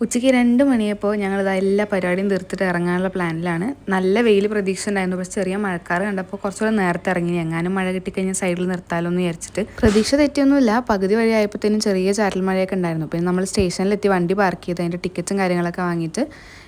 ഉച്ചയ്ക്ക് 2 മണിയപ്പോൾ ഞങ്ങളിത് എല്ലാ പരിപാടിയും തീർത്തിട്ട് ഇറങ്ങാനുള്ള പ്ലാനിലാണ്. നല്ല വെയിൽ പ്രതീക്ഷ ഉണ്ടായിരുന്നു. പക്ഷേ ചെറിയ മഴക്കാറ് കണ്ടപ്പോൾ കുറച്ചുകൂടെ നേരത്തെ ഇറങ്ങി. എങ്ങാനും മഴ കിട്ടിക്കഴിഞ്ഞാൽ സൈഡിൽ നിർത്താലോ എന്ന് വിചാരിച്ചിട്ട്. പ്രതീക്ഷ തെറ്റിയൊന്നുമില്ല. പകുതി വഴി ആയപ്പോഴത്തേനും ചെറിയ ചാറ്റൽ മഴയൊക്കെ ഉണ്ടായിരുന്നു. പിന്നെ നമ്മൾ സ്റ്റേഷനിലെത്തി വണ്ടി പാർക്ക് ചെയ്ത് അതിൻ്റെ ടിക്കറ്റും കാര്യങ്ങളൊക്കെ വാങ്ങിയിട്ട്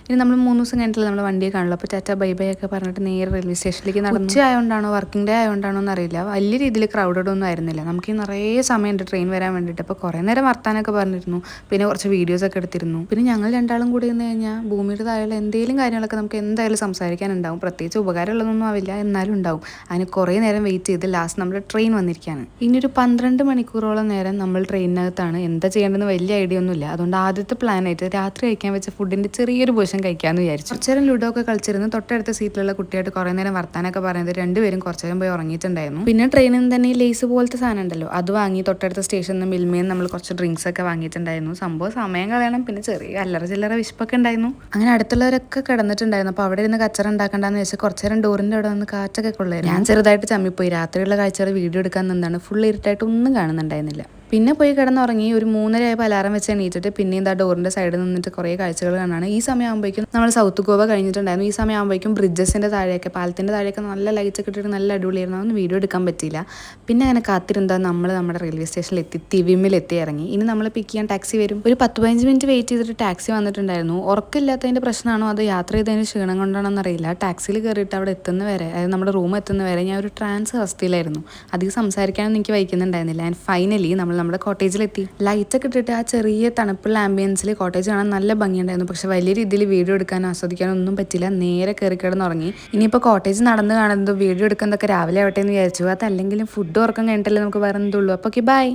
ഇനി നമ്മൾ 3 ദിവസം കഴിഞ്ഞിട്ട് നമ്മൾ വണ്ടിയെ കാണുള്ളൂ. അപ്പോൾ ടാറ്റ ബൈ ബൈ ഒക്കെ പറഞ്ഞിട്ട് നേരെ റെയിൽവേ സ്റ്റേഷനിലേക്ക് നടന്നു. ഉച്ച ആയതുകൊണ്ടാണോ വർക്കിംഗ് ഡേ ആയതുകൊണ്ടാണോ എന്നറിയില്ല, വലിയ രീതിയിൽ ക്രൗഡഡ് ഒന്നും ആയിരുന്നില്ല. നമുക്ക് നിറയെ സമയമുണ്ട് ട്രെയിൻ വരാൻ വേണ്ടിയിട്ട്. അപ്പോൾ കുറേ നേരം വർത്താനൊക്കെ പറഞ്ഞിരുന്നു. പിന്നെ കുറച്ച് വീഡിയോസൊക്കെ എടുത്തിരുന്നു. പിന്നെ ഞങ്ങൾ രണ്ടാളും കൂടി നിന്ന് കഴിഞ്ഞാൽ ഭൂമിയുടെ താഴെയുള്ള എന്തെങ്കിലും കാര്യങ്ങളൊക്കെ നമുക്ക് എന്തായാലും സംസാരിക്കാനുണ്ടാവും. പ്രത്യേകിച്ച് ഉപകാരമുള്ളതൊന്നും ആവില്ല, എന്നാലും ഉണ്ടാവും. അതിന് കുറേ നേരം വെയിറ്റ് ചെയ്ത് ലാസ്റ്റ് നമ്മുടെ ട്രെയിൻ വന്നിരിക്കുകയാണ്. ഇനി ഒരു 12 മണിക്കൂറോളം നേരം നമ്മൾ ട്രെയിനിനകത്താണ്. എന്താ ചെയ്യേണ്ടതെന്ന് വലിയ ഐഡിയ ഒന്നുമില്ല. അതുകൊണ്ട് ആദ്യത്തെ പ്ലാനായിട്ട് രാത്രി കഴിക്കാൻ വെച്ച ഫുഡിൻ്റെ ചെറിയൊരു പോർഷൻ കഴിക്കാമെന്ന് വിചാരിച്ചു. കുറച്ച് നേരം ലുഡോ ഒക്കെ കളിച്ചിരുന്നു. തൊട്ടടുത്ത സീറ്റിലുള്ള കുട്ടിയായിട്ട് കുറേ നേരം വർത്താനൊക്കെ പറയുന്നത് രണ്ടുപേരും കുറച്ച് നേരം പോയി ഉറങ്ങിയിട്ടുണ്ടായിരുന്നു. പിന്നെ ട്രെയിനിൽ നിന്ന് തന്നെ ഈ ലേസ് പോലത്തെ സാധനം ഉണ്ടല്ലോ, അത് വാങ്ങി തൊട്ടടുത്ത സ്റ്റേഷനിൽ നിന്ന് മിൽമയിൽ നമ്മൾ കുറച്ച് ഡ്രിങ്ക്സ് ഒക്കെ വാങ്ങിയിട്ടുണ്ടായിരുന്നു. സംഭവം സമയം കളയണം, പിന്നെ ചെറിയ അല്ലറ ചില്ലറ വിശപ്പൊക്കെ ഉണ്ടായിരുന്നു. അങ്ങനെ അടുത്തുള്ളവരൊക്കെ കിടന്നിട്ടുണ്ടായിരുന്നു. അപ്പോൾ അവിടെ ഇരുന്ന് കച്ചറ ഉണ്ടാക്കണ്ടെന്ന് വെച്ചാൽ കുറച്ച് നേരം ഡോറിൻ്റെ അവിടെ വന്ന് കാറ്റൊക്കെ കൊള്ളായിരുന്നു. ഞാൻ ചെറുതായിട്ട് ചമ്മിപ്പോയി. രാത്രിയുള്ള കാഴ്ചകൾ വീഡിയോ എടുക്കാൻ നിന്നാണ്. ഫുൾ ഇരുട്ടായിട്ട് ഒന്നും കാണുന്നുണ്ടായിരുന്നില്ല. പിന്നെ പോയി കിടന്നുറങ്ങി. ഒരു 3:30 ആയപ്പോൾ അലാറം വെച്ച് എണീറ്റിട്ട് പിന്നെ എന്താ ഡോറിൻ്റെ സൈഡിൽ നിന്നിട്ട് കുറേ കാഴ്ചകൾ കാണാണ്. ഈ സമയമാകുമ്പോഴേക്കും നമ്മൾ സൗത്ത് ഗോവ കഴിഞ്ഞിട്ടുണ്ടായിരുന്നു. ഈ സമയമാകുമ്പോഴേക്കും ബ്രിഡ്ജസിൻ്റെ താഴെയൊക്കെ, പാലത്തിൻ്റെ താഴെയൊക്കെ നല്ല ലൈറ്റ്സ് ഒക്കെ ഇട്ടിട്ട് നല്ല അടിപൊളിയായിരുന്നു. അതൊന്നും വീഡിയോ എടുക്കാൻ പറ്റിയില്ല. പിന്നെ അങ്ങനെ കാത്തിരുന്നാൽ നമ്മൾ നമ്മുടെ റെയിൽവേ സ്റ്റേഷനിൽ എത്തി, തിവിമിലെത്തി ഇറങ്ങി. ഇനി നമ്മൾ പിക്ക് ചെയ്യാൻ ടാക്സി വരും. ഒരു 10-15 മിനിറ്റ് വെയിറ്റ് ചെയ്തിട്ട് ടാക്സി വന്നിട്ടുണ്ടായിരുന്നു. ഉറക്കമില്ലാത്തതിൻ്റെ പ്രശ്നമാണോ അതോ യാത്ര ചെയ്തതിൻ്റെ ക്ഷീണം കൊണ്ടാണോ എന്നറിയില്ല. ടാക്സിയിൽ കയറിയിട്ട് അവിടെ എത്തുന്ന വരെ, അതായത് നമ്മുടെ റൂം എത്തുന്ന വരെ ഞാൻ ഒരു ട്രാൻസ് അവസ്ഥയിലായിരുന്നു. അധികം സംസാരിക്കാനൊന്നും എനിക്ക് വയ്ക്കുന്നുണ്ടായിരുന്നില്ല. ആൻഡ് ഫൈനലി നമ്മൾ നമ്മുടെ കോട്ടേജിലെത്തി. ലൈറ്റൊക്കെ ഇട്ടിട്ട് ആ ചെറിയ തണുപ്പുള്ള ആംബിയൻസിൽ കോട്ടേജ് കാണാൻ നല്ല ഭംഗിയുണ്ടായിരുന്നു. പക്ഷെ വലിയ രീതിയിൽ വീഡിയോ എടുക്കാനോ ആസ്വദിക്കാനോ ഒന്നും പറ്റില്ല. നേരെ കയറി കിടന്നുറങ്ങി. ഇനിയിപ്പോൾ കോട്ടേജ് നടന്ന് കാണുന്നതോ വീഡിയോ എടുക്കുന്നതൊക്കെ രാവിലെ ആവട്ടെ എന്ന് വിചാരിച്ചു. അതല്ലെങ്കിലും ഫുഡ് ഉറക്കം കഴിഞ്ഞിട്ടല്ലേ നമുക്ക് വേറെ എന്തുള്ളൂ. അപ്പോൾ ഓക്കെ, ബൈ.